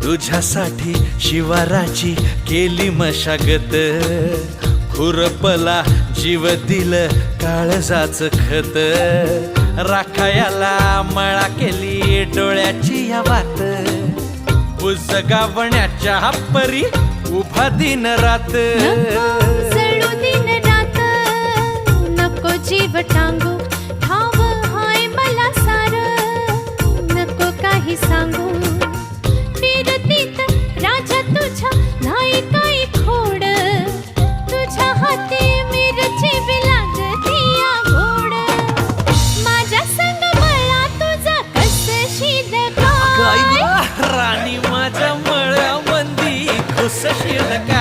तुझ्यासाठी शिवाराची केली मशागत, खुरपला जीव दिलं काळजाच खत, राखायाला मळा केली डोळ्याची या वात, बुजगावण्याच्या परी उभा दिन रात, जळू दिन रात नको जीव टांगू, ठाव हाय मला सार नको काही सांगू, फिरतीत राजा तुझ्या नाही काही खोड, तुझ्या हाती मिरची बी लागती या गोड, माझ्या संग मला तुझा कस शीद काय राणी माझ्या मळ्यामंदी खुसशील काय.